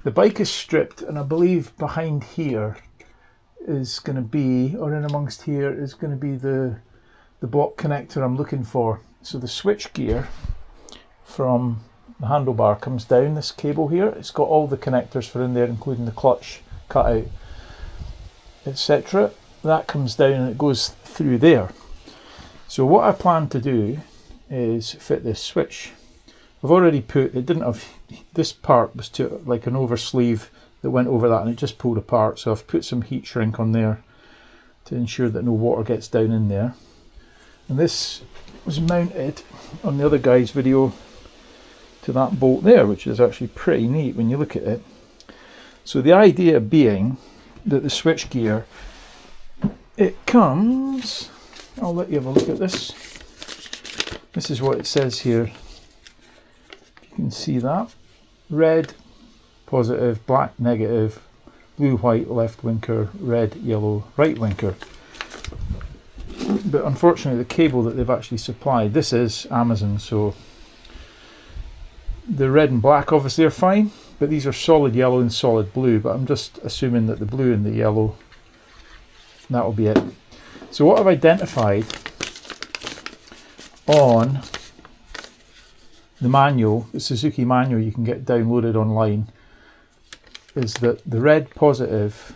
The bike is stripped, and I believe behind here is going to be, or in amongst here is going to be the block connector I'm looking for. So the switch gear from the handlebar comes down this cable here. It's got all the connectors for in there, including the clutch cutout, etc. That comes down and it goes through there. So what I plan to do is fit this switch. I've already put, it didn't have, this part was to like an over sleeve that went over that and it just pulled apart. So I've put some heat shrink on there to ensure that no water gets down in there. And this was mounted on the other guy's video to that bolt there, which is actually pretty neat when you look at it. So the idea being that the switch gear, it comes, I'll let you have a look at this. This is what it says here. You can see that. Red, positive, black, negative, blue, white, left winker, red, yellow, right winker. But unfortunately the cable that they've actually supplied, this is Amazon, so the red and black obviously are fine, but these are solid yellow and solid blue, but I'm just assuming that the blue and the yellow, that'll be it. So what I've identified on the manual, the Suzuki manual you can get downloaded online, is that the red positive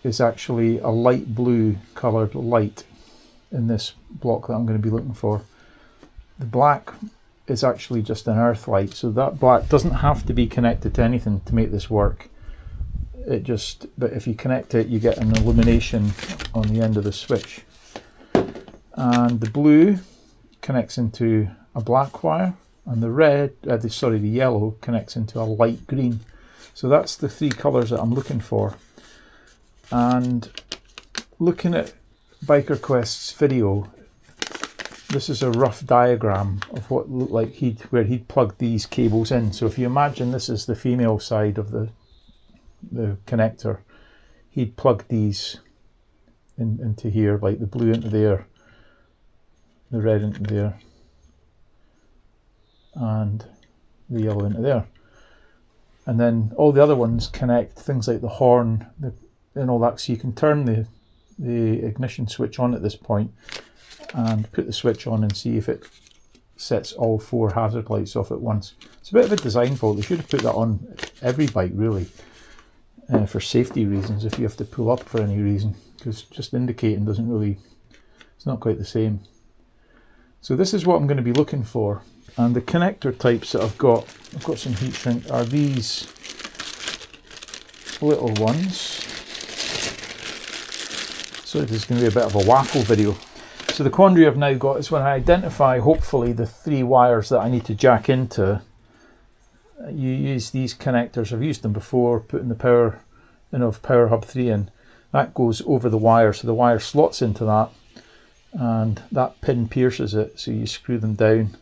is actually a light blue coloured light in this block that I'm going to be looking for. The black is actually just an earth light, so that black doesn't have to be connected to anything to make this work. It just, but if you connect it, you get an illumination on the end of the switch. And the blue connects into a black wire, and the red, the yellow connects into a light green. So that's the three colours that I'm looking for. And looking at Biker Quest's video, this is a rough diagram of what looked like where he'd plugged these cables in. So if you imagine this is the female side of the connector, he'd plug these into here, like the blue into there, the red into there, and the yellow into there. And then all the other ones connect, things like the horn and all that, so you can turn the ignition switch on at this point and put the switch on and see if it sets all four hazard lights off at once. It's a bit of a design fault. They should have put that on every bike really, for safety reasons, if you have to pull up for any reason, because just indicating doesn't really, it's not quite the same. So this is what I'm going to be looking for. And the connector types that I've got some heat shrink, are these little ones. So this is going to be a bit of a waffle video. So the quandary I've now got is when I identify, hopefully, the three wires that I need to jack into, you use these connectors. I've used them before, putting the power hub 3 in. That goes over the wire, so the wire slots into that, and that pin pierces it, so you screw them down.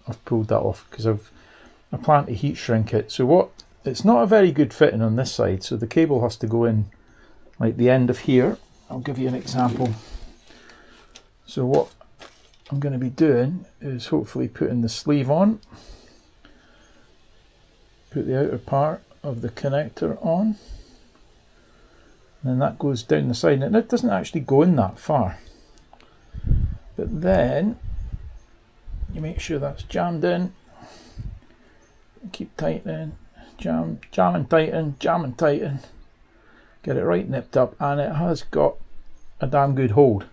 I've pulled that off because I plan to heat shrink it. So it's not a very good fitting on this side, so the cable has to go in like the end of here. I'll give you an example. So what I'm going to be doing is hopefully putting the sleeve on, put the outer part of the connector on, and then that goes down the side, and it doesn't actually go in that far, but then you make sure that's jammed in, keep tightening, jam and tighten, get it right nipped up, and it has got a damn good hold.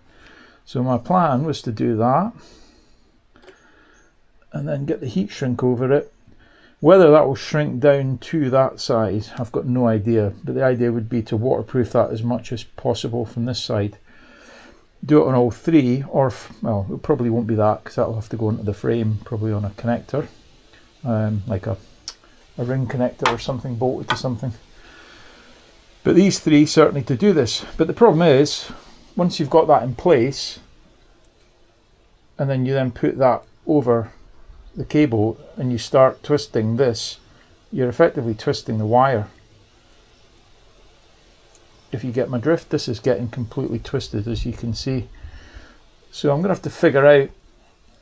So my plan was to do that and then get the heat shrink over it. Whether that will shrink down to that size, I've got no idea, but the idea would be to waterproof that as much as possible from this side. Do it on all three, or well, it probably won't be that because that'll have to go into the frame, probably on a connector, like a ring connector or something bolted to something. But these three certainly to do this. But the problem is, once you've got that in place, and then you then put that over the cable and you start twisting this, you're effectively twisting the wire. If you get my drift, this is getting completely twisted, as you can see. So I'm going to have to figure out,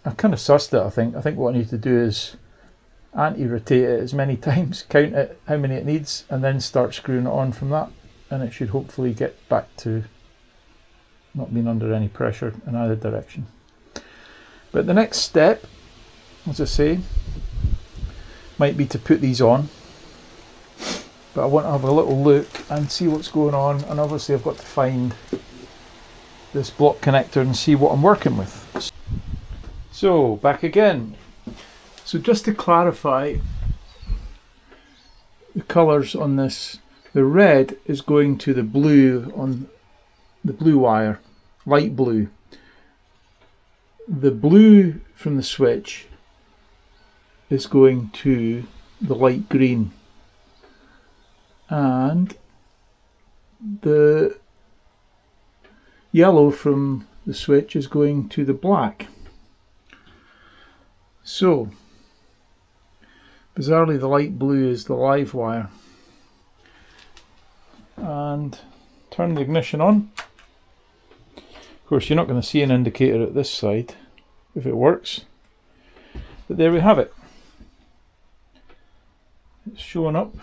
I kind of sussed it, I think what I need to do is anti-rotate it as many times, count it how many it needs, and then start screwing it on from that, and it should hopefully get back to not being under any pressure in either direction. But the next step, as I say, might be to put these on, but I want to have a little look and see what's going on, and obviously I've got to find this block connector and see what I'm working with. So back again. So just to clarify the colours on this, the red is going to the blue on the blue wire, light blue. The blue from the switch is going to the light green, and the yellow from the switch is going to the black. So bizarrely the light blue is the live wire. And turn the ignition on. Of course you're not going to see an indicator at this side if it works, but there we have it. It's showing up.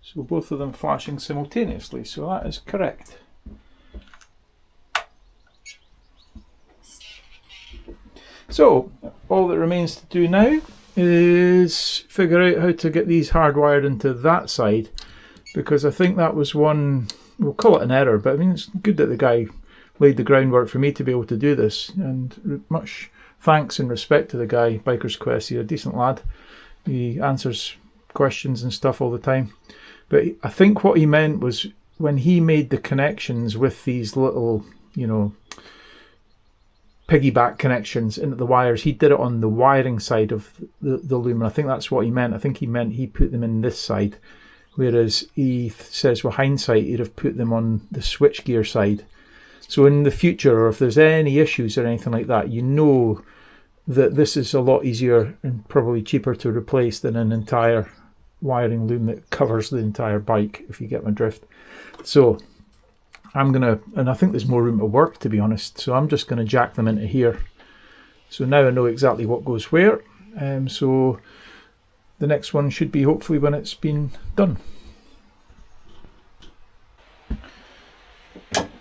So both of them flashing simultaneously, so that is correct. So all that remains to do now is figure out how to get these hardwired into that side, because I think that was one, we'll call it an error, but I mean it's good that the guy laid the groundwork for me to be able to do this, and much thanks and respect to the guy, Biker's Quest. He's a decent lad, he answers questions and stuff all the time. But I think what he meant was when he made the connections with these little, you know, piggyback connections into the wires, he did it on the wiring side of the loom, and I think that's what he meant. I think he meant he put them in this side, whereas he says with hindsight he'd have put them on the switchgear side. So in the future, or if there's any issues or anything like that, you know that this is a lot easier and probably cheaper to replace than an entire wiring loom that covers the entire bike, if you get my drift. So I'm gonna, and I think there's more room to work, to be honest, so I'm just going to jack them into here. So now I know exactly what goes where, so the next one should be hopefully when it's been done.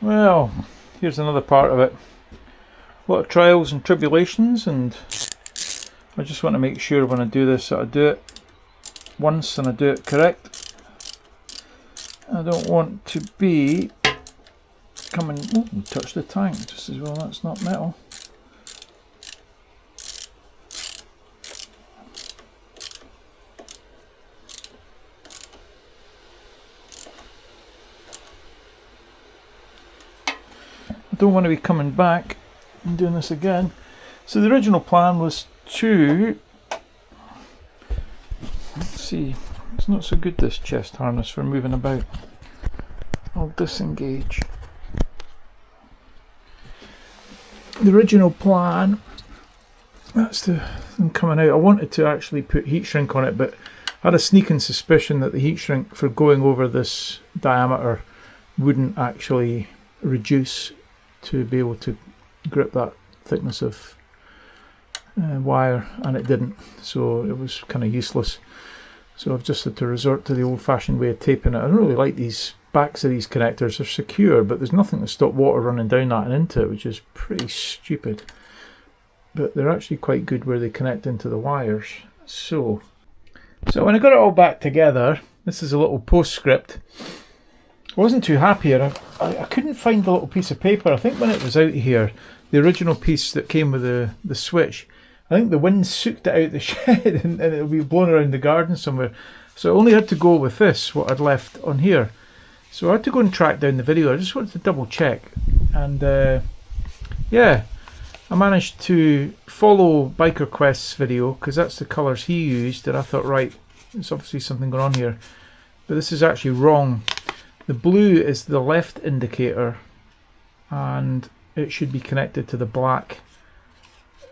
Well, here's another part of it. A lot of trials and tribulations, and I just want to make sure when I do this that I do it once and I do it correct. I don't want to be coming, oh, touch the tank just as well, that's not metal. I don't want to be coming back and doing this again. So the original plan was to, let's see, it's not so good this chest harness for moving about. I'll disengage. The original plan, that's the thing coming out. I wanted to actually put heat shrink on it, but I had a sneaking suspicion that the heat shrink for going over this diameter wouldn't actually reduce to be able to grip that thickness of wire, and it didn't, so it was kind of useless. So I've just had to resort to the old-fashioned way of taping it. I don't really like these backs of these connectors. They're secure, but there's nothing to stop water running down that and into it, which is pretty stupid. But they're actually quite good where they connect into the wires. So when I got it all back together, this is a little postscript. I wasn't too happy, and I couldn't find the little piece of paper. I think when it was out here, the original piece that came with the switch, I think the wind soaked it out the shed and it'll be blown around the garden somewhere. So I only had to go with this, what I'd left on here. So I had to go and track down the video. I just wanted to double check. And yeah, I managed to follow Biker Quest's video, because that's the colours he used, and I thought, right, there's obviously something going on here. But this is actually wrong. The blue is the left indicator, and it should be connected to the black,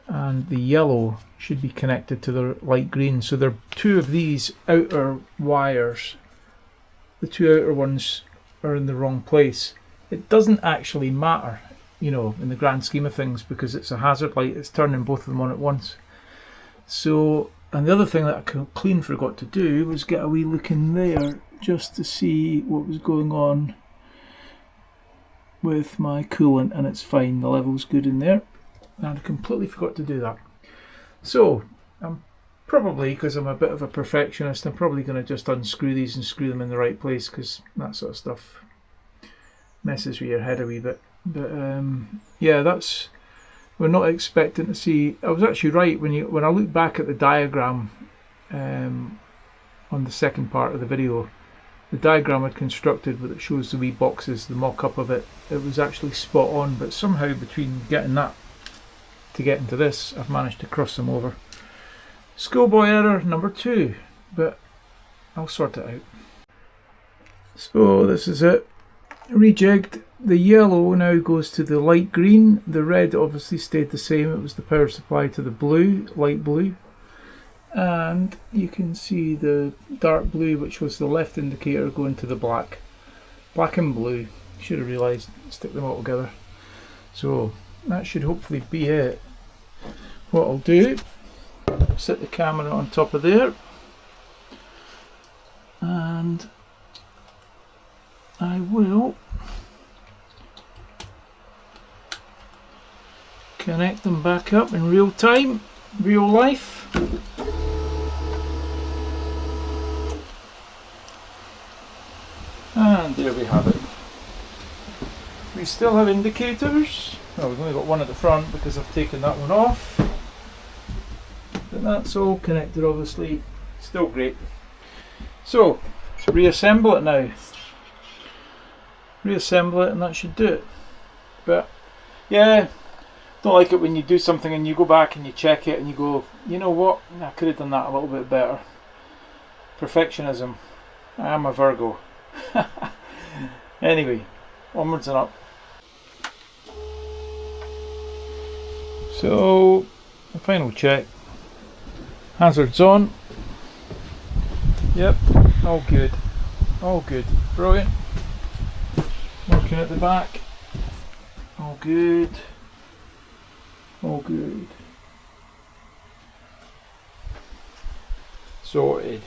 and the yellow should be connected to the light green. So there are two of these outer wires. The two outer ones are in the wrong place. It doesn't actually matter, you know, in the grand scheme of things, because it's a hazard light. It's turning both of them on at once. So, and the other thing that I clean forgot to do was get a wee look in there just to see what was going on with my coolant, and it's fine, the level's good in there, and I completely forgot to do that. So I'm probably, because I'm a bit of a perfectionist, I'm probably going to just unscrew these and screw them in the right place, because that sort of stuff messes with your head a wee bit. But yeah, that's, we're not expecting to see. I was actually right when I look back at the diagram on the second part of the video. The diagram I'd constructed, that shows the wee boxes, the mock-up of it, it was actually spot on, but somehow between getting that to get into this, I've managed to cross them over. Schoolboy error number 2, but I'll sort it out. So this is it, rejigged. The yellow now goes to the light green, the red obviously stayed the same, it was the power supply to the blue, light blue. And you can see the dark blue, which was the left indicator, going to the black. Black and blue. Should have realised, stick them all together. So that should hopefully be it. What I'll do, set the camera on top of there, and I will connect them back up in real time, real life. And there we have it. We still have indicators. Well, we've only got one at the front because I've taken that one off. But that's all connected, obviously. Still great. So, reassemble it now. Reassemble it and that should do it. But, yeah, don't like it when you do something and you go back and you check it and you go, you know what, I could have done that a little bit better. Perfectionism. I am a Virgo. Anyway, onwards and up. So, the final check. Hazards on. Yep, all good. All good. Brilliant. Working at the back. All good. All good. Sorted.